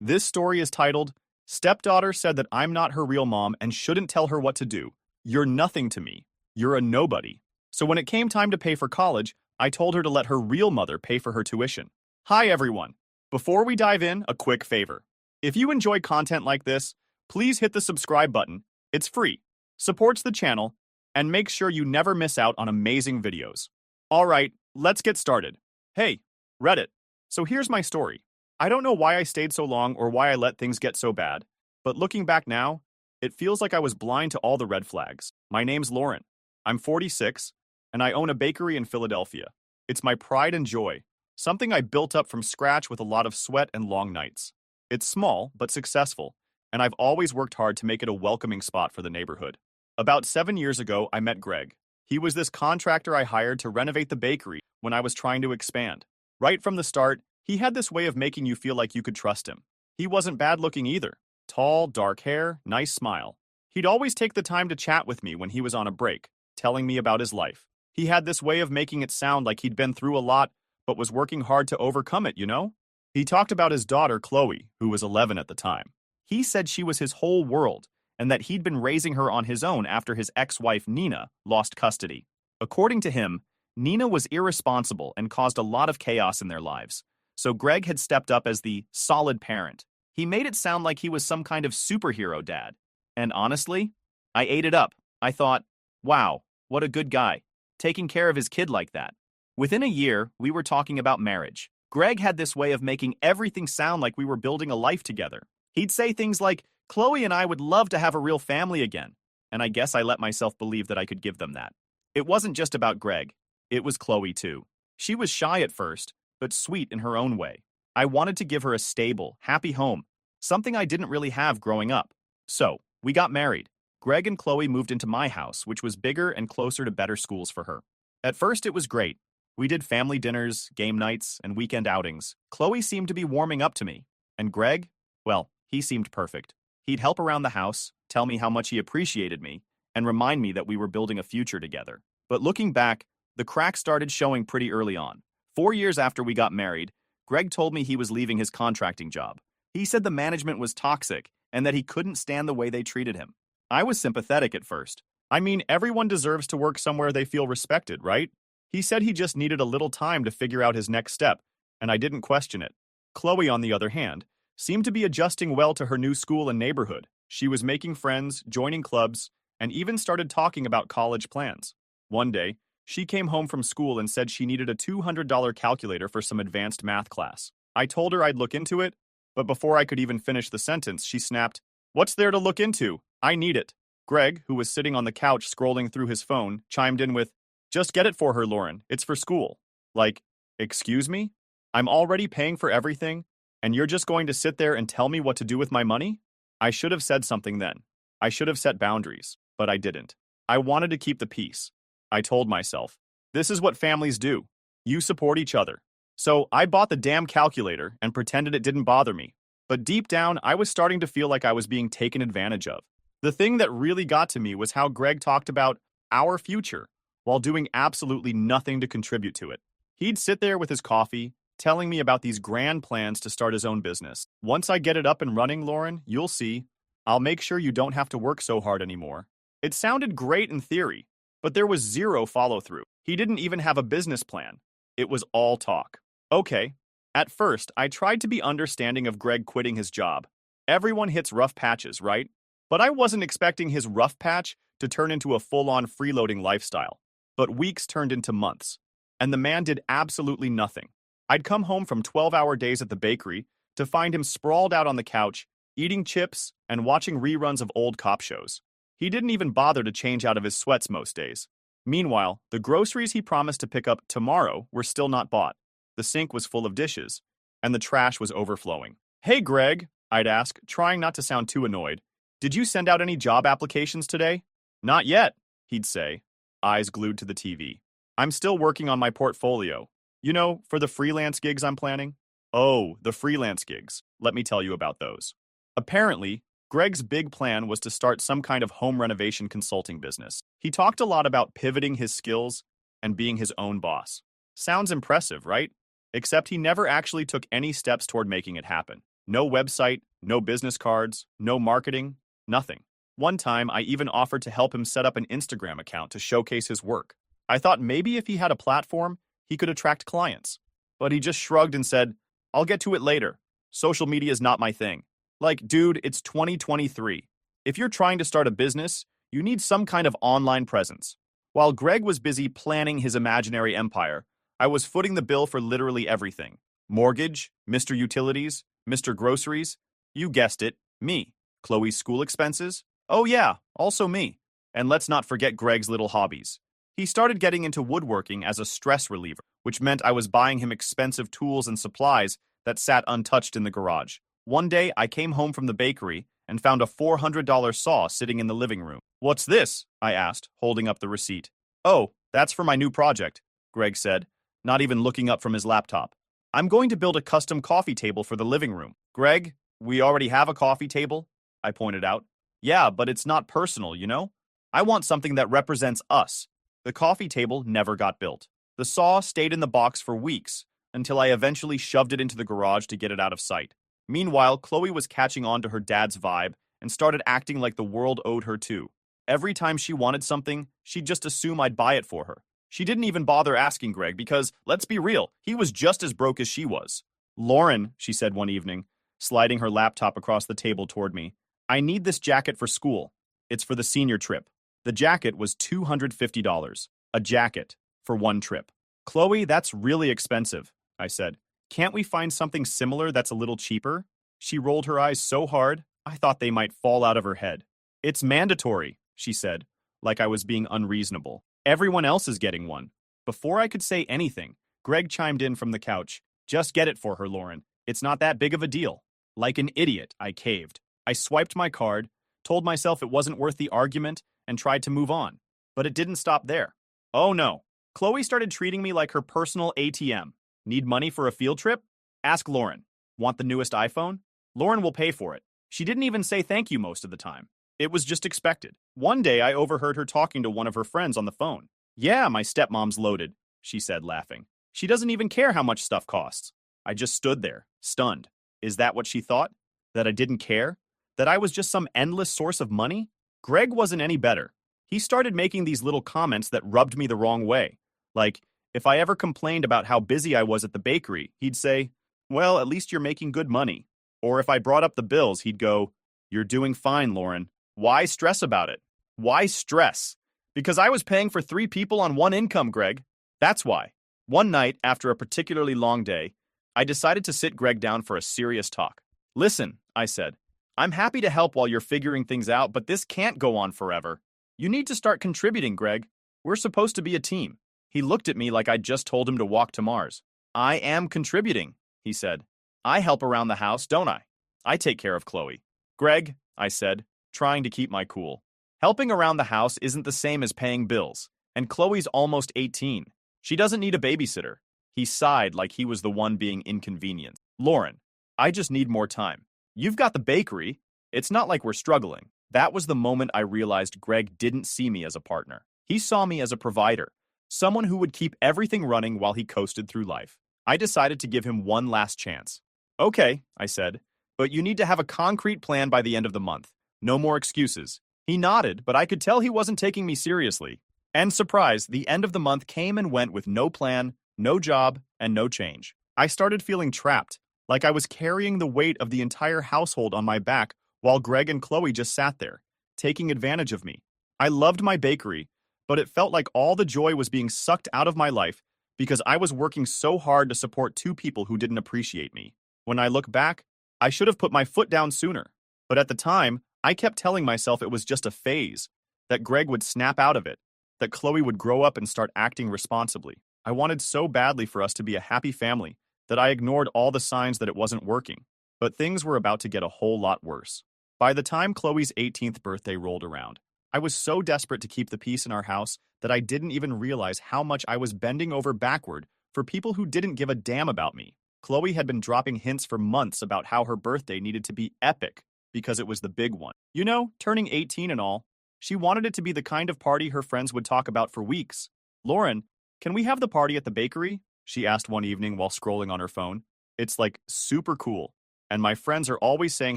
This story is titled, Stepdaughter Said That I'm Not Her Real Mom and Shouldn't Tell Her What to Do. You're nothing to me. You're a nobody. So when it came time to pay for college, I told her to let her real mother pay for her tuition. Hi everyone. Before we dive in, a quick favor. If you enjoy content like this, please hit the subscribe button. It's free, supports the channel, and makes sure you never miss out on amazing videos. Alright, let's get started. Hey, Reddit. So here's my story. I don't know why I stayed so long or why I let things get so bad, but looking back now, it feels like I was blind to all the red flags. My name's Lauren. I'm 46, and I own a bakery in Philadelphia. It's my pride and joy, something I built up from scratch with a lot of sweat and long nights. It's small, but successful, and I've always worked hard to make it a welcoming spot for the neighborhood. About 7 years ago, I met Greg. He was this contractor I hired to renovate the bakery when I was trying to expand. Right from the start, he had this way of making you feel like you could trust him. He wasn't bad looking either. Tall, dark hair, nice smile. He'd always take the time to chat with me when he was on a break, telling me about his life. He had this way of making it sound like he'd been through a lot, but was working hard to overcome it, you know? He talked about his daughter, Chloe, who was 11 at the time. He said she was his whole world, and that he'd been raising her on his own after his ex-wife, Nina, lost custody. According to him, Nina was irresponsible and caused a lot of chaos in their lives. So Greg had stepped up as the solid parent. He made it sound like he was some kind of superhero dad. And honestly, I ate it up. I thought, wow, what a good guy, taking care of his kid like that. Within a year, we were talking about marriage. Greg had this way of making everything sound like we were building a life together. He'd say things like, Chloe and I would love to have a real family again. And I guess I let myself believe that I could give them that. It wasn't just about Greg. It was Chloe too. She was shy at first, but sweet in her own way. I wanted to give her a stable, happy home, something I didn't really have growing up. So, we got married. Greg and Chloe moved into my house, which was bigger and closer to better schools for her. At first, it was great. We did family dinners, game nights, and weekend outings. Chloe seemed to be warming up to me. And Greg? Well, he seemed perfect. He'd help around the house, tell me how much he appreciated me, and remind me that we were building a future together. But looking back, the cracks started showing pretty early on. 4 years after we got married, Greg told me he was leaving his contracting job. He said the management was toxic and that he couldn't stand the way they treated him. I was sympathetic at first. I mean, everyone deserves to work somewhere they feel respected, right? He said he just needed a little time to figure out his next step, and I didn't question it. Chloe, on the other hand, seemed to be adjusting well to her new school and neighborhood. She was making friends, joining clubs, and even started talking about college plans. One day, she came home from school and said she needed a $200 calculator for some advanced math class. I told her I'd look into it, but before I could even finish the sentence, she snapped, "What's there to look into? I need it." Greg, who was sitting on the couch scrolling through his phone, chimed in with, "Just get it for her, Lauren. It's for school." Like, excuse me? I'm already paying for everything, and you're just going to sit there and tell me what to do with my money? I should have said something then. I should have set boundaries, but I didn't. I wanted to keep the peace. I told myself, this is what families do. You support each other. So I bought the damn calculator and pretended it didn't bother me. But deep down, I was starting to feel like I was being taken advantage of. The thing that really got to me was how Greg talked about our future while doing absolutely nothing to contribute to it. He'd sit there with his coffee, telling me about these grand plans to start his own business. Once I get it up and running, Lauren, you'll see. I'll make sure you don't have to work so hard anymore. It sounded great in theory, but there was zero follow-through. He didn't even have a business plan. It was all talk. Okay. At first, I tried to be understanding of Greg quitting his job. Everyone hits rough patches, right? But I wasn't expecting his rough patch to turn into a full-on freeloading lifestyle. But weeks turned into months, and the man did absolutely nothing. I'd come home from 12-hour days at the bakery to find him sprawled out on the couch, eating chips and watching reruns of old cop shows. He didn't even bother to change out of his sweats most days. Meanwhile, the groceries he promised to pick up tomorrow were still not bought. The sink was full of dishes, and the trash was overflowing. "Hey, Greg," I'd ask, trying not to sound too annoyed. "Did you send out any job applications today?" "Not yet," he'd say, eyes glued to the TV. "I'm still working on my portfolio. You know, for the freelance gigs I'm planning." Oh, the freelance gigs. Let me tell you about those. Apparently, Greg's big plan was to start some kind of home renovation consulting business. He talked a lot about pivoting his skills and being his own boss. Sounds impressive, right? Except he never actually took any steps toward making it happen. No website, no business cards, no marketing, nothing. One time, I even offered to help him set up an Instagram account to showcase his work. I thought maybe if he had a platform, he could attract clients. But he just shrugged and said, I'll get to it later. Social media is not my thing. Like, dude, it's 2023. If you're trying to start a business, you need some kind of online presence. While Greg was busy planning his imaginary empire, I was footing the bill for literally everything. Mortgage, Mr. Utilities, Mr. Groceries, you guessed it, me. Chloe's school expenses, oh yeah, also me. And let's not forget Greg's little hobbies. He started getting into woodworking as a stress reliever, which meant I was buying him expensive tools and supplies that sat untouched in the garage. One day, I came home from the bakery and found a $400 saw sitting in the living room. What's this? I asked, holding up the receipt. Oh, that's for my new project, Greg said, not even looking up from his laptop. I'm going to build a custom coffee table for the living room. Greg, we already have a coffee table, I pointed out. Yeah, but it's not personal, you know? I want something that represents us. The coffee table never got built. The saw stayed in the box for weeks until I eventually shoved it into the garage to get it out of sight. Meanwhile, Chloe was catching on to her dad's vibe and started acting like the world owed her too. Every time she wanted something, she'd just assume I'd buy it for her. She didn't even bother asking Greg because, let's be real, he was just as broke as she was. Lauren, she said one evening, sliding her laptop across the table toward me, I need this jacket for school. It's for the senior trip. The jacket was $250. A jacket for one trip. Chloe, that's really expensive, I said. Can't we find something similar that's a little cheaper? She rolled her eyes so hard, I thought they might fall out of her head. It's mandatory, she said, like I was being unreasonable. Everyone else is getting one. Before I could say anything, Greg chimed in from the couch. Just get it for her, Lauren. It's not that big of a deal. Like an idiot, I caved. I swiped my card, told myself it wasn't worth the argument, and tried to move on. But it didn't stop there. Oh no. Chloe started treating me like her personal ATM. Need money for a field trip? Ask Lauren. Want the newest iPhone? Lauren will pay for it. She didn't even say thank you most of the time. It was just expected. One day I overheard her talking to one of her friends on the phone. Yeah, my stepmom's loaded, she said, laughing. She doesn't even care how much stuff costs. I just stood there, stunned. Is that what she thought? That I didn't care? That I was just some endless source of money? Greg wasn't any better. He started making these little comments that rubbed me the wrong way. Like, if I ever complained about how busy I was at the bakery, he'd say, well, at least you're making good money. Or if I brought up the bills, he'd go, you're doing fine, Lauren. Why stress about it? Why stress? Because I was paying for 3 people on one income, Greg. That's why. One night, after a particularly long day, I decided to sit Greg down for a serious talk. Listen, I said, I'm happy to help while you're figuring things out, but this can't go on forever. You need to start contributing, Greg. We're supposed to be a team. He looked at me like I'd just told him to walk to Mars. I am contributing, he said. I help around the house, don't I? I take care of Chloe. Greg, I said, trying to keep my cool. Helping around the house isn't the same as paying bills, and Chloe's almost 18. She doesn't need a babysitter. He sighed like he was the one being inconvenienced. Lauren, I just need more time. You've got the bakery. It's not like we're struggling. That was the moment I realized Greg didn't see me as a partner. He saw me as a provider, someone who would keep everything running while he coasted through life. I decided to give him one last chance. Okay, I said, but you need to have a concrete plan by the end of the month. No more excuses. He nodded, but I could tell he wasn't taking me seriously. And surprise, the end of the month came and went with no plan, no job, and no change. I started feeling trapped, like I was carrying the weight of the entire household on my back while Greg and Chloe just sat there, taking advantage of me. I loved my bakery, but it felt like all the joy was being sucked out of my life because I was working so hard to support 2 people who didn't appreciate me. When I look back, I should have put my foot down sooner. But at the time, I kept telling myself it was just a phase, that Greg would snap out of it, that Chloe would grow up and start acting responsibly. I wanted so badly for us to be a happy family that I ignored all the signs that it wasn't working. But things were about to get a whole lot worse. By the time Chloe's 18th birthday rolled around, I was so desperate to keep the peace in our house that I didn't even realize how much I was bending over backward for people who didn't give a damn about me. Chloe had been dropping hints for months about how her birthday needed to be epic because it was the big one. You know, turning 18 and all. She wanted it to be the kind of party her friends would talk about for weeks. Lauren, can we have the party at the bakery? She asked one evening while scrolling on her phone. It's like super cool. and my friends are always saying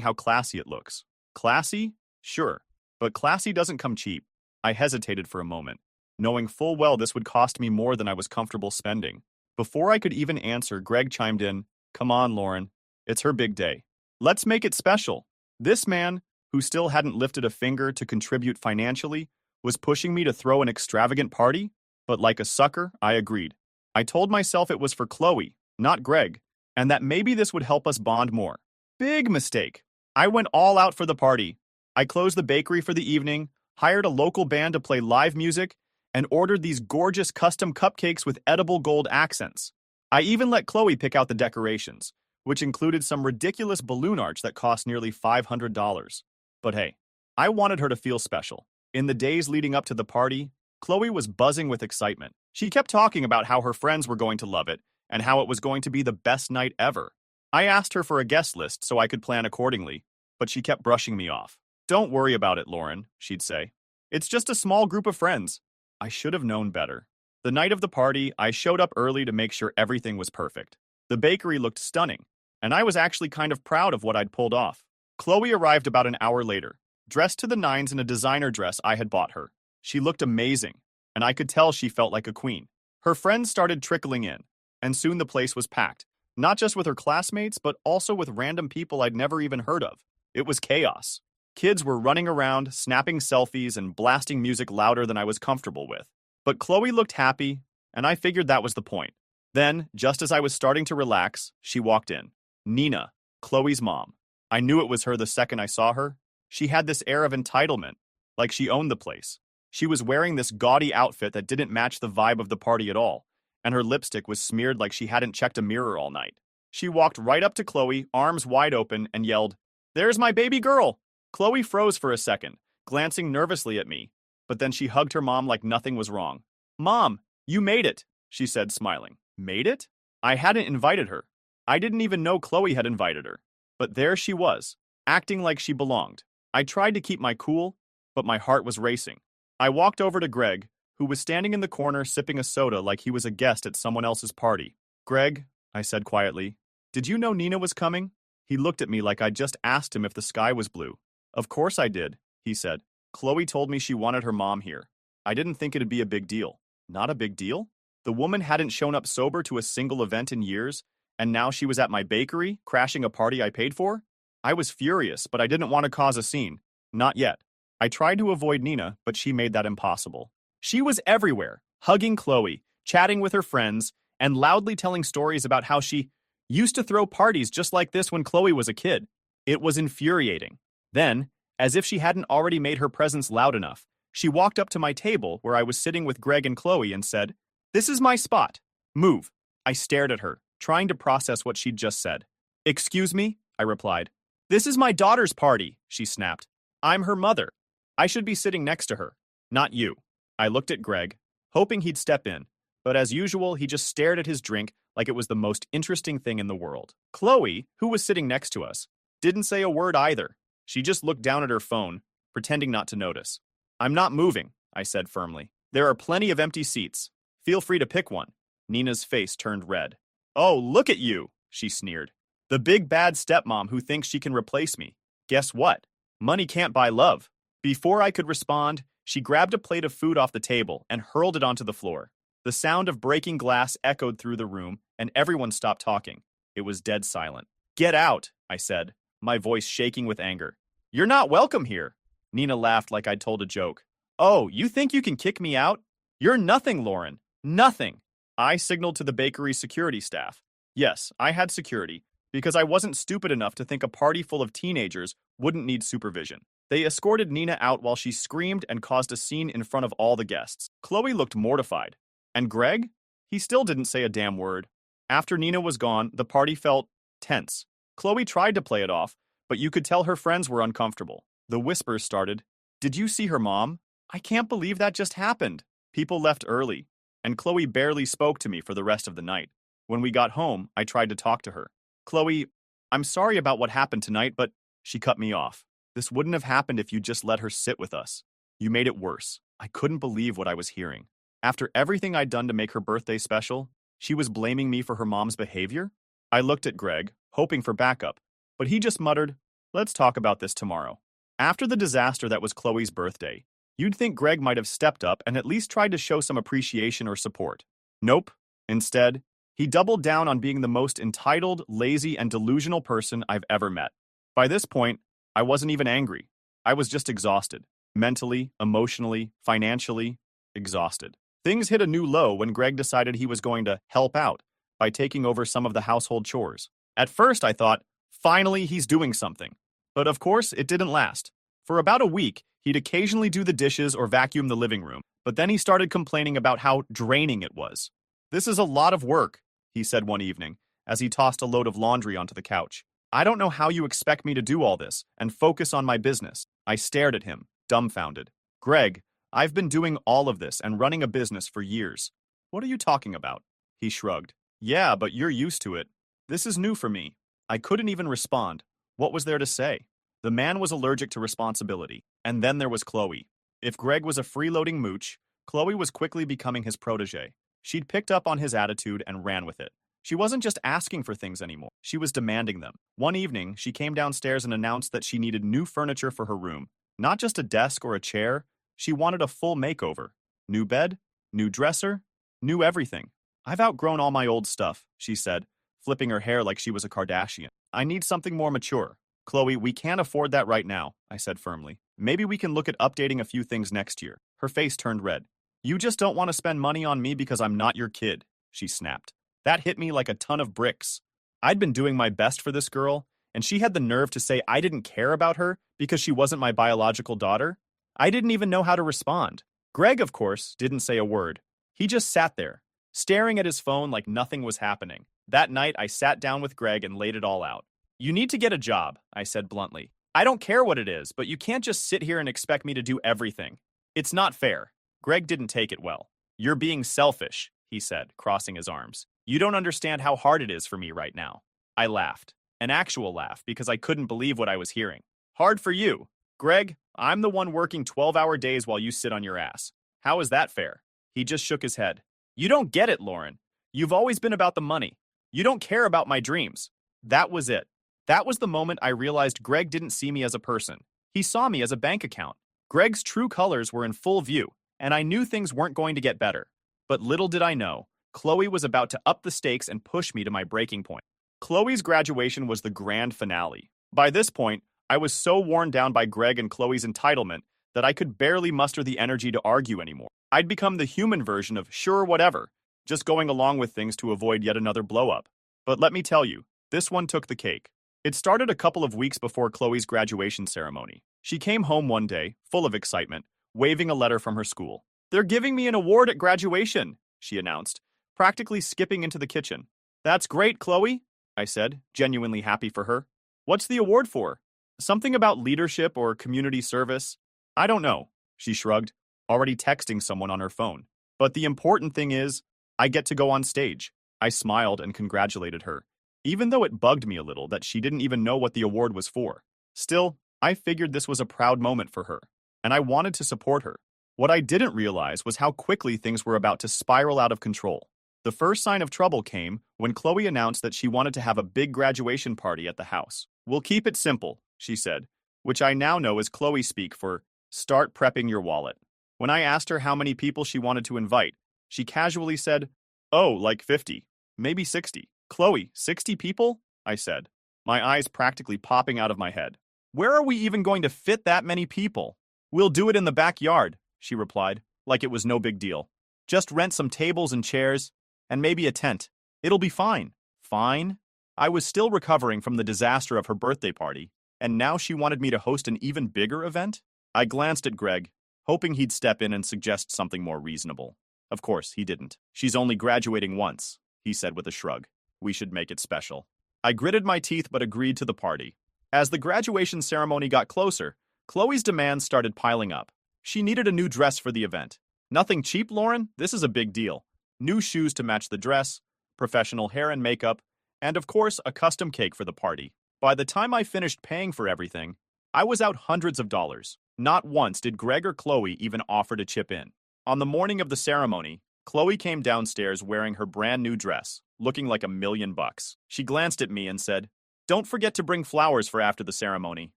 how classy it looks. Classy? Sure. But classy doesn't come cheap. I hesitated for a moment, knowing full well this would cost me more than I was comfortable spending. Before I could even answer, Greg chimed in, "Come on, Lauren. It's her big day. Let's make it special." This man, who still hadn't lifted a finger to contribute financially, was pushing me to throw an extravagant party? But like a sucker, I agreed. I told myself it was for Chloe, not Greg, and that maybe this would help us bond more. Big mistake. I went all out for the party. I closed the bakery for the evening, hired a local band to play live music, and ordered these gorgeous custom cupcakes with edible gold accents. I even let Chloe pick out the decorations, which included some ridiculous balloon arch that cost nearly $500. But hey, I wanted her to feel special. In the days leading up to the party, Chloe was buzzing with excitement. She kept talking about how her friends were going to love it and how it was going to be the best night ever. I asked her for a guest list so I could plan accordingly, but she kept brushing me off. "Don't worry about it, Lauren," she'd say. "It's just a small group of friends." I should have known better. The night of the party, I showed up early to make sure everything was perfect. The bakery looked stunning, and I was actually kind of proud of what I'd pulled off. Chloe arrived about an hour later, dressed to the nines in a designer dress I had bought her. She looked amazing, and I could tell she felt like a queen. Her friends started trickling in, and soon the place was packed, not just with her classmates, but also with random people I'd never even heard of. It was chaos. Kids were running around, snapping selfies, and blasting music louder than I was comfortable with. But Chloe looked happy, and I figured that was the point. Then, just as I was starting to relax, she walked in. Nina, Chloe's mom. I knew it was her the second I saw her. She had this air of entitlement, like she owned the place. She was wearing this gaudy outfit that didn't match the vibe of the party at all, and her lipstick was smeared like she hadn't checked a mirror all night. She walked right up to Chloe, arms wide open, and yelled, "There's my baby girl!" Chloe froze for a second, glancing nervously at me, but then she hugged her mom like nothing was wrong. "Mom, you made it," she said, smiling. Made it? I hadn't invited her. I didn't even know Chloe had invited her. But there she was, acting like she belonged. I tried to keep my cool, but my heart was racing. I walked over to Greg, who was standing in the corner sipping a soda like he was a guest at someone else's party. "Greg," I said quietly, "did you know Nina was coming?" He looked at me like I'd just asked him if the sky was blue. "Of course I did," he said. "Chloe told me she wanted her mom here. I didn't think it'd be a big deal." Not a big deal? The woman hadn't shown up sober to a single event in years, and now she was at my bakery, crashing a party I paid for? I was furious, but I didn't want to cause a scene. Not yet. I tried to avoid Nina, but she made that impossible. She was everywhere, hugging Chloe, chatting with her friends, and loudly telling stories about how she used to throw parties just like this when Chloe was a kid. It was infuriating. Then, as if she hadn't already made her presence loud enough, she walked up to my table where I was sitting with Greg and Chloe and said, "This is my spot. Move." I stared at her, trying to process what she'd just said. "Excuse me?" I replied. "This is my daughter's party," she snapped. "I'm her mother. I should be sitting next to her, not you." I looked at Greg, hoping he'd step in, but as usual, he just stared at his drink like it was the most interesting thing in the world. Chloe, who was sitting next to us, didn't say a word either. She just looked down at her phone, pretending not to notice. "I'm not moving," I said firmly. "There are plenty of empty seats. Feel free to pick one." Nina's face turned red. "Oh, look at you," she sneered. "The big bad stepmom who thinks she can replace me. Guess what? Money can't buy love." Before I could respond, she grabbed a plate of food off the table and hurled it onto the floor. The sound of breaking glass echoed through the room, and everyone stopped talking. It was dead silent. "Get out," I said, my voice shaking with anger. "You're not welcome here." Nina laughed like I'd told a joke. "Oh, you think you can kick me out? You're nothing, Lauren. Nothing." I signaled to the bakery security staff. Yes, I had security, because I wasn't stupid enough to think a party full of teenagers wouldn't need supervision. They escorted Nina out while she screamed and caused a scene in front of all the guests. Chloe looked mortified. And Greg? He still didn't say a damn word. After Nina was gone, the party felt tense. Chloe tried to play it off, but you could tell her friends were uncomfortable. The whispers started. "Did you see her mom? I can't believe that just happened." People left early, and Chloe barely spoke to me for the rest of the night. When we got home, I tried to talk to her. "Chloe, I'm sorry about what happened tonight, but..." She cut me off. "This wouldn't have happened if you just let her sit with us. You made it worse." I couldn't believe what I was hearing. After everything I'd done to make her birthday special, she was blaming me for her mom's behavior? I looked at Greg, hoping for backup, but he just muttered, "Let's talk about this tomorrow." After the disaster that was Chloe's birthday, you'd think Greg might have stepped up and at least tried to show some appreciation or support. Nope. Instead, he doubled down on being the most entitled, lazy, and delusional person I've ever met. By this point, I wasn't even angry. I was just exhausted. Mentally, emotionally, financially, exhausted. Things hit a new low when Greg decided he was going to help out by taking over some of the household chores. At first, I thought, finally, he's doing something. But of course, it didn't last. For about a week, he'd occasionally do the dishes or vacuum the living room, but then he started complaining about how draining it was. "This is a lot of work," he said one evening, as he tossed a load of laundry onto the couch. "I don't know how you expect me to do all this and focus on my business." I stared at him, dumbfounded. "Greg, I've been doing all of this and running a business for years." "What are you talking about?" He shrugged. "Yeah, but you're used to it. This is new for me." I couldn't even respond. What was there to say? The man was allergic to responsibility. And then there was Chloe. If Greg was a freeloading mooch, Chloe was quickly becoming his protege. She'd picked up on his attitude and ran with it. She wasn't just asking for things anymore. She was demanding them. One evening, she came downstairs and announced that she needed new furniture for her room. Not just a desk or a chair. She wanted a full makeover. New bed, new dresser, new everything. "I've outgrown all my old stuff," she said, flipping her hair like she was a Kardashian. "I need something more mature." "Chloe, we can't afford that right now," I said firmly. "Maybe we can look at updating a few things next year." Her face turned red. "You just don't want to spend money on me because I'm not your kid," she snapped. That hit me like a ton of bricks. I'd been doing my best for this girl, and she had the nerve to say I didn't care about her because she wasn't my biological daughter? I didn't even know how to respond. Greg, of course, didn't say a word. He just sat there, staring at his phone like nothing was happening. That night, I sat down with Greg and laid it all out. "You need to get a job," I said bluntly. "I don't care what it is, but you can't just sit here and expect me to do everything. It's not fair." Greg didn't take it well. "You're being selfish," he said, crossing his arms. "You don't understand how hard it is for me right now." I laughed. An actual laugh, because I couldn't believe what I was hearing. "Hard for you? Greg, I'm the one working 12-hour days while you sit on your ass. How is that fair?" He just shook his head. "You don't get it, Lauren. You've always been about the money. You don't care about my dreams." That was it. That was the moment I realized Greg didn't see me as a person. He saw me as a bank account. Greg's true colors were in full view, and I knew things weren't going to get better. But little did I know, Chloe was about to up the stakes and push me to my breaking point. Chloe's graduation was the grand finale. By this point, I was so worn down by Greg and Chloe's entitlement that I could barely muster the energy to argue anymore. I'd become the human version of sure whatever, just going along with things to avoid yet another blow-up. But let me tell you, this one took the cake. It started a couple of weeks before Chloe's graduation ceremony. She came home one day, full of excitement, waving a letter from her school. "They're giving me an award at graduation," she announced, practically skipping into the kitchen. "That's great, Chloe," I said, genuinely happy for her. "What's the award for? Something about leadership or community service?" "I don't know," she shrugged, already texting someone on her phone. "But the important thing is, I get to go on stage." I smiled and congratulated her, even though it bugged me a little that she didn't even know what the award was for. Still, I figured this was a proud moment for her, and I wanted to support her. What I didn't realize was how quickly things were about to spiral out of control. The first sign of trouble came when Chloe announced that she wanted to have a big graduation party at the house. "We'll keep it simple," she said, which I now know is Chloe speak for start prepping your wallet. When I asked her how many people she wanted to invite, she casually said, "Oh, like 50, maybe 60. "Chloe, 60 people?" I said, my eyes practically popping out of my head. "Where are we even going to fit that many people?" "We'll do it in the backyard," she replied, like it was no big deal. "Just rent some tables and chairs, and maybe a tent. It'll be fine." Fine? I was still recovering from the disaster of her birthday party, and now she wanted me to host an even bigger event? I glanced at Greg, hoping he'd step in and suggest something more reasonable. Of course, he didn't. "She's only graduating once," he said with a shrug. "We should make it special." I gritted my teeth but agreed to the party. As the graduation ceremony got closer, Chloe's demands started piling up. She needed a new dress for the event. "Nothing cheap, Lauren? This is a big deal." New shoes to match the dress, professional hair and makeup, and of course, a custom cake for the party. By the time I finished paying for everything, I was out hundreds of dollars. Not once did Greg or Chloe even offer to chip in. On the morning of the ceremony, Chloe came downstairs wearing her brand new dress, looking like $1,000,000. She glanced at me and said, Don't forget to bring flowers for after the ceremony.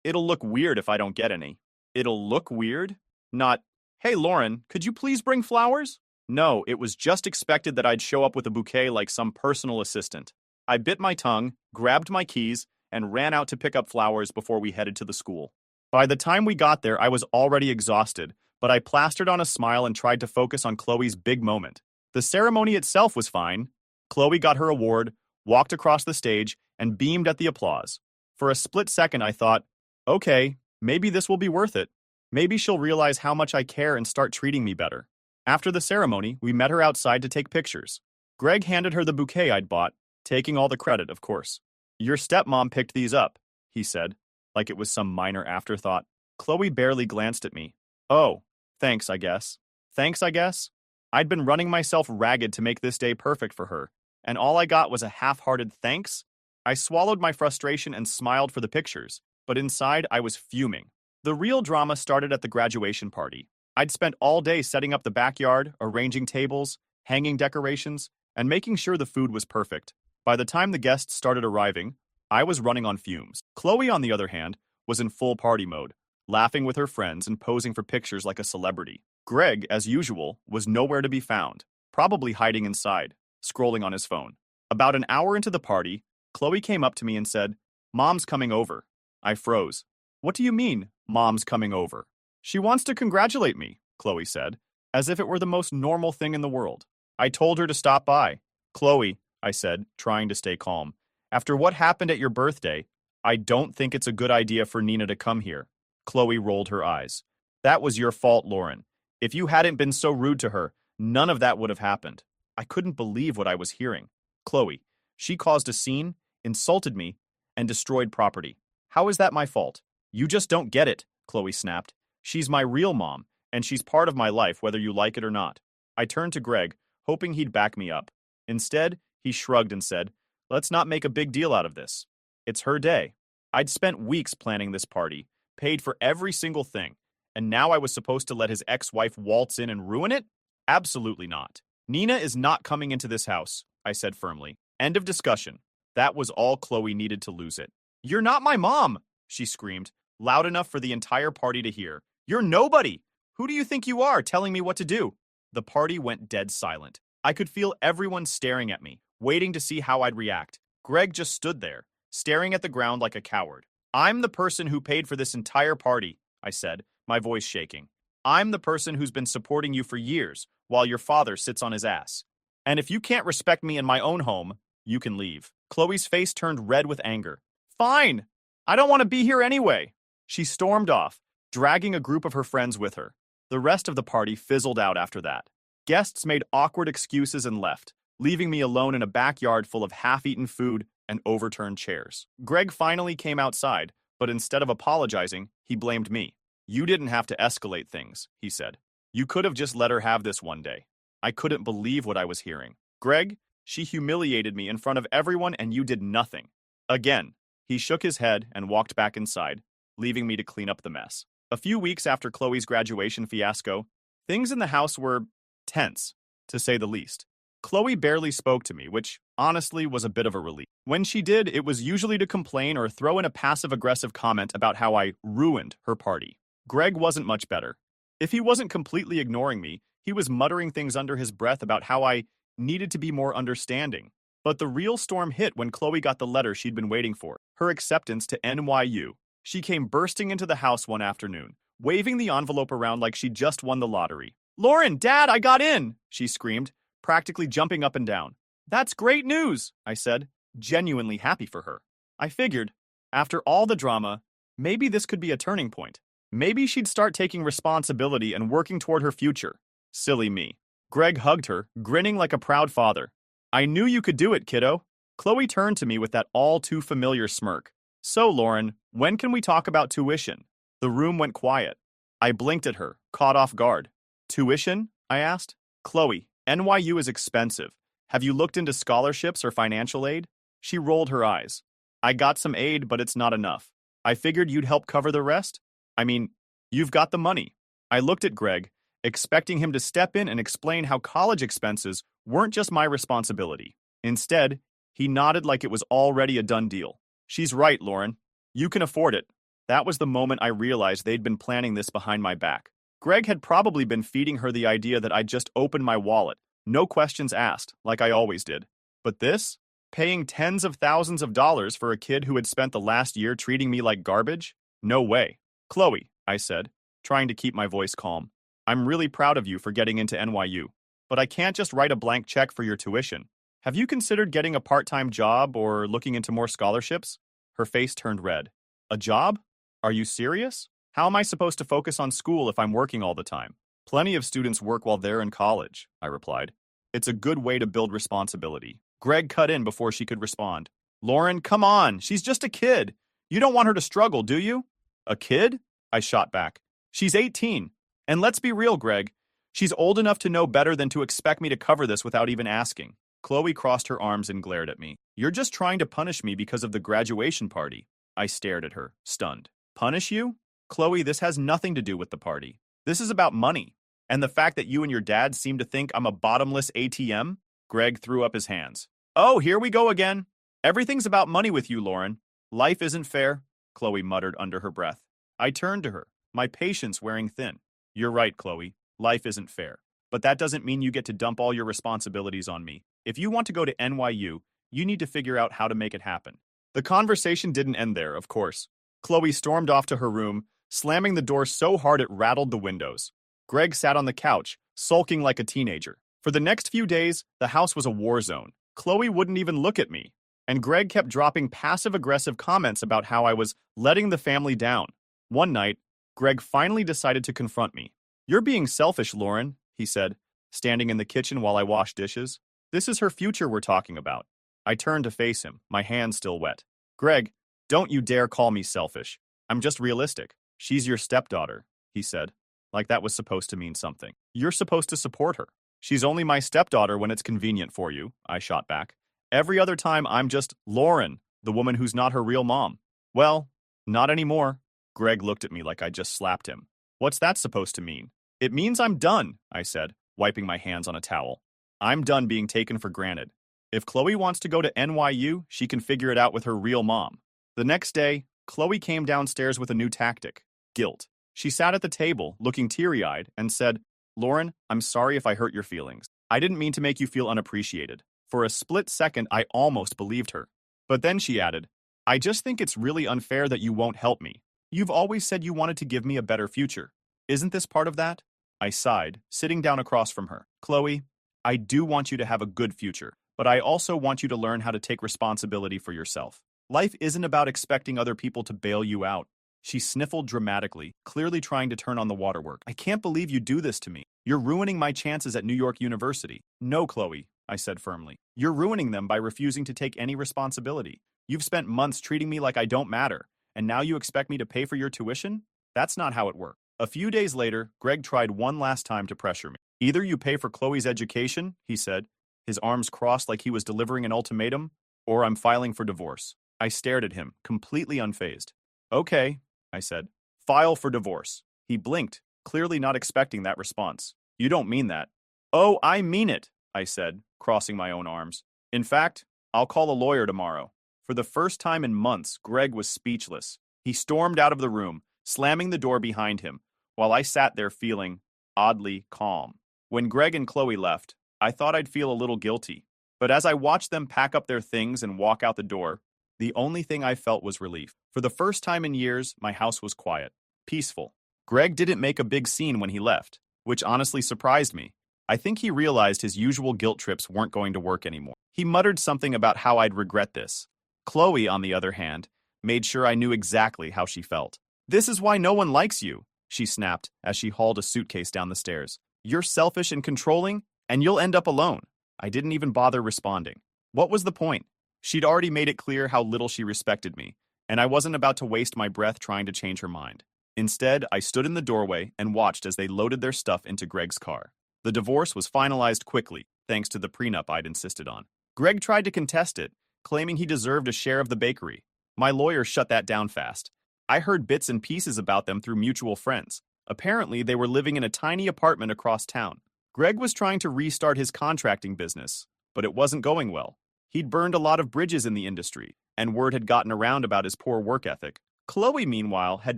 It'll look weird if I don't get any. It'll look weird? Not, hey Lauren, could you please bring flowers? No, it was just expected that I'd show up with a bouquet like some personal assistant. I bit my tongue, grabbed my keys, and ran out to pick up flowers before we headed to the school. By the time we got there, I was already exhausted, but I plastered on a smile and tried to focus on Chloe's big moment. The ceremony itself was fine. Chloe got her award, walked across the stage, and beamed at the applause. For a split second, I thought, okay, maybe this will be worth it. Maybe she'll realize how much I care and start treating me better. After the ceremony, we met her outside to take pictures. Greg handed her the bouquet I'd bought, taking all the credit, of course. Your stepmom picked these up, he said, like it was some minor afterthought. Chloe barely glanced at me. Oh, thanks, I guess. Thanks, I guess? I'd been running myself ragged to make this day perfect for her, and all I got was a half-hearted thanks? I swallowed my frustration and smiled for the pictures, but inside I was fuming. The real drama started at the graduation party. I'd spent all day setting up the backyard, arranging tables, hanging decorations, and making sure the food was perfect. By the time the guests started arriving, I was running on fumes. Chloe, on the other hand, was in full party mode, laughing with her friends and posing for pictures like a celebrity. Greg, as usual, was nowhere to be found, probably hiding inside, scrolling on his phone. About an hour into the party, Chloe came up to me and said, "Mom's coming over." I froze. What do you mean, Mom's coming over? She wants to congratulate me, Chloe said, as if it were the most normal thing in the world. I told her to stop by. Chloe, I said, trying to stay calm, after what happened at your birthday, I don't think it's a good idea for Nina to come here. Chloe rolled her eyes. That was your fault, Lauren. If you hadn't been so rude to her, none of that would have happened. I couldn't believe what I was hearing. Chloe, she caused a scene, insulted me, and destroyed property. How is that my fault? You just don't get it, Chloe snapped. She's my real mom, and she's part of my life whether you like it or not. I turned to Greg, hoping he'd back me up. Instead, he shrugged and said, let's not make a big deal out of this. It's her day. I'd spent weeks planning this party, paid for every single thing, and now I was supposed to let his ex-wife waltz in and ruin it? Absolutely not. Nina is not coming into this house, I said firmly. End of discussion. That was all Chloe needed to lose it. You're not my mom, she screamed, loud enough for the entire party to hear. You're nobody. Who do you think you are, telling me what to do? The party went dead silent. I could feel everyone staring at me, waiting to see how I'd react. Greg just stood there, staring at the ground like a coward. I'm the person who paid for this entire party, I said, my voice shaking. I'm the person who's been supporting you for years, while your father sits on his ass. And if you can't respect me in my own home, you can leave. Chloe's face turned red with anger. Fine! I don't want to be here anyway! She stormed off, dragging a group of her friends with her. The rest of the party fizzled out after that. Guests made awkward excuses and left, leaving me alone in a backyard full of half-eaten food and overturned chairs. Greg finally came outside, but instead of apologizing, he blamed me. You didn't have to escalate things, he said. You could have just let her have this one day. I couldn't believe what I was hearing. Greg, she humiliated me in front of everyone and you did nothing. Again, he shook his head and walked back inside, leaving me to clean up the mess. A few weeks after Chloe's graduation fiasco, things in the house were tense, to say the least. Chloe barely spoke to me, which honestly was a bit of a relief. When she did, it was usually to complain or throw in a passive-aggressive comment about how I ruined her party. Greg wasn't much better. If he wasn't completely ignoring me, he was muttering things under his breath about how I needed to be more understanding. But the real storm hit when Chloe got the letter she'd been waiting for, her acceptance to NYU. She came bursting into the house one afternoon, waving the envelope around like she'd just won the lottery. Lauren, Dad, I got in, she screamed, practically jumping up and down. That's great news, I said, genuinely happy for her. I figured, after all the drama, maybe this could be a turning point. Maybe she'd start taking responsibility and working toward her future. Silly me. Greg hugged her, grinning like a proud father. I knew you could do it, kiddo. Chloe turned to me with that all-too-familiar smirk. So, Lauren, when can we talk about tuition? The room went quiet. I blinked at her, caught off guard. Tuition? I asked. Chloe, NYU is expensive. Have you looked into scholarships or financial aid? She rolled her eyes. I got some aid, but it's not enough. I figured you'd help cover the rest? I mean, you've got the money. I looked at Greg, expecting him to step in and explain how college expenses weren't just my responsibility. Instead, he nodded like it was already a done deal. She's right, Lauren. You can afford it. That was the moment I realized they'd been planning this behind my back. Greg had probably been feeding her the idea that I'd just open my wallet, no questions asked, like I always did. But this? Paying tens of thousands of dollars for a kid who had spent the last year treating me like garbage? No way. Chloe, I said, trying to keep my voice calm. I'm really proud of you for getting into NYU, but I can't just write a blank check for your tuition. Have you considered getting a part-time job or looking into more scholarships? Her face turned red. A job? Are you serious? How am I supposed to focus on school if I'm working all the time? Plenty of students work while they're in college, I replied. It's a good way to build responsibility. Greg cut in before she could respond. Lauren, come on, she's just a kid. You don't want her to struggle, do you? A kid? I shot back. She's 18. And let's be real, Greg. She's old enough to know better than to expect me to cover this without even asking. Chloe crossed her arms and glared at me. You're just trying to punish me because of the graduation party. I stared at her, stunned. Punish you? Chloe, this has nothing to do with the party. This is about money. And the fact that you and your dad seem to think I'm a bottomless ATM? Greg threw up his hands. Oh, here we go again. Everything's about money with you, Lauren. Life isn't fair, Chloe muttered under her breath. I turned to her, my patience wearing thin. You're right, Chloe. Life isn't fair. But that doesn't mean you get to dump all your responsibilities on me. If you want to go to NYU, you need to figure out how to make it happen. The conversation didn't end there, of course. Chloe stormed off to her room, slamming the door so hard it rattled the windows. Greg sat on the couch, sulking like a teenager. For the next few days, the house was a war zone. Chloe wouldn't even look at me, and Greg kept dropping passive-aggressive comments about how I was letting the family down. One night, Greg finally decided to confront me. You're being selfish, Lauren, he said, standing in the kitchen while I washed dishes. This is her future we're talking about. I turned to face him, my hands still wet. Greg, don't you dare call me selfish. I'm just realistic. She's your stepdaughter, he said, like that was supposed to mean something. You're supposed to support her. She's only my stepdaughter when it's convenient for you, I shot back. Every other time I'm just Lauren, the woman who's not her real mom. Well, not anymore. Greg looked at me like I just slapped him. What's that supposed to mean? It means I'm done, I said, wiping my hands on a towel. I'm done being taken for granted. If Chloe wants to go to NYU, she can figure it out with her real mom. The next day, Chloe came downstairs with a new tactic, guilt. She sat at the table, looking teary-eyed, and said, Lauren, I'm sorry if I hurt your feelings. I didn't mean to make you feel unappreciated. For a split second, I almost believed her. But then she added, I just think it's really unfair that you won't help me. You've always said you wanted to give me a better future. Isn't this part of that? I sighed, sitting down across from her. Chloe, I do want you to have a good future, but I also want you to learn how to take responsibility for yourself. Life isn't about expecting other people to bail you out. She sniffled dramatically, clearly trying to turn on the waterwork. I can't believe you do this to me. You're ruining my chances at New York University. No, Chloe, I said firmly. You're ruining them by refusing to take any responsibility. You've spent months treating me like I don't matter, and now you expect me to pay for your tuition? That's not how it works. A few days later, Greg tried one last time to pressure me. Either you pay for Chloe's education, he said, his arms crossed like he was delivering an ultimatum, or I'm filing for divorce. I stared at him, completely unfazed. Okay, I said. File for divorce. He blinked, clearly not expecting that response. You don't mean that. Oh, I mean it, I said, crossing my own arms. In fact, I'll call a lawyer tomorrow. For the first time in months, Greg was speechless. He stormed out of the room, slamming the door behind him, while I sat there feeling oddly calm. When Greg and Chloe left, I thought I'd feel a little guilty. But as I watched them pack up their things and walk out the door, the only thing I felt was relief. For the first time in years, my house was quiet, peaceful. Greg didn't make a big scene when he left, which honestly surprised me. I think he realized his usual guilt trips weren't going to work anymore. He muttered something about how I'd regret this. Chloe, on the other hand, made sure I knew exactly how she felt. This is why no one likes you, she snapped as she hauled a suitcase down the stairs. You're selfish and controlling, and you'll end up alone. I didn't even bother responding. What was the point? She'd already made it clear how little she respected me, and I wasn't about to waste my breath trying to change her mind. Instead, I stood in the doorway and watched as they loaded their stuff into Greg's car. The divorce was finalized quickly, thanks to the prenup I'd insisted on. Greg tried to contest it, claiming he deserved a share of the bakery. My lawyer shut that down fast. I heard bits and pieces about them through mutual friends. Apparently, they were living in a tiny apartment across town. Greg was trying to restart his contracting business, but it wasn't going well. He'd burned a lot of bridges in the industry, and word had gotten around about his poor work ethic. Chloe, meanwhile, had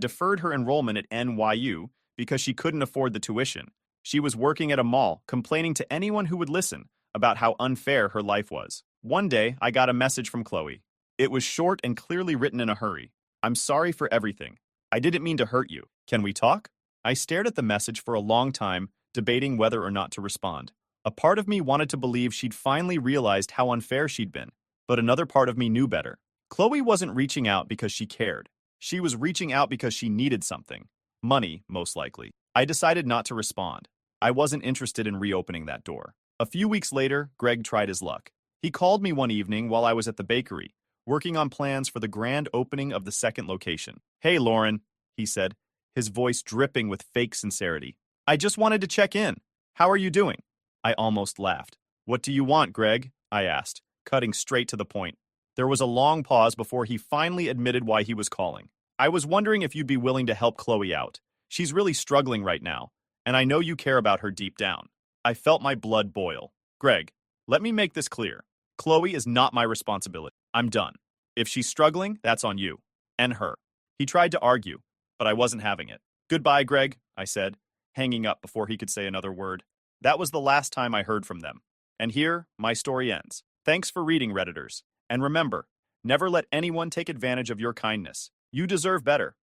deferred her enrollment at NYU because she couldn't afford the tuition. She was working at a mall, complaining to anyone who would listen about how unfair her life was. One day, I got a message from Chloe. It was short and clearly written in a hurry. I'm sorry for everything. I didn't mean to hurt you. Can we talk? I stared at the message for a long time, debating whether or not to respond. A part of me wanted to believe she'd finally realized how unfair she'd been, but another part of me knew better. Chloe wasn't reaching out because she cared. She was reaching out because she needed something. Money, most likely. I decided not to respond. I wasn't interested in reopening that door. A few weeks later, Greg tried his luck. He called me one evening while I was at the bakery, working on plans for the grand opening of the second location. Hey, Lauren, he said, his voice dripping with fake sincerity. I just wanted to check in. How are you doing? I almost laughed. What do you want, Greg? I asked, cutting straight to the point. There was a long pause before he finally admitted why he was calling. I was wondering if you'd be willing to help Chloe out. She's really struggling right now, and I know you care about her deep down. I felt my blood boil. Greg, let me make this clear. Chloe is not my responsibility. I'm done. If she's struggling, that's on you. And her. He tried to argue, but I wasn't having it. Goodbye, Greg, I said, hanging up before he could say another word. That was the last time I heard from them. And here, my story ends. Thanks for reading, Redditors. And remember, never let anyone take advantage of your kindness. You deserve better.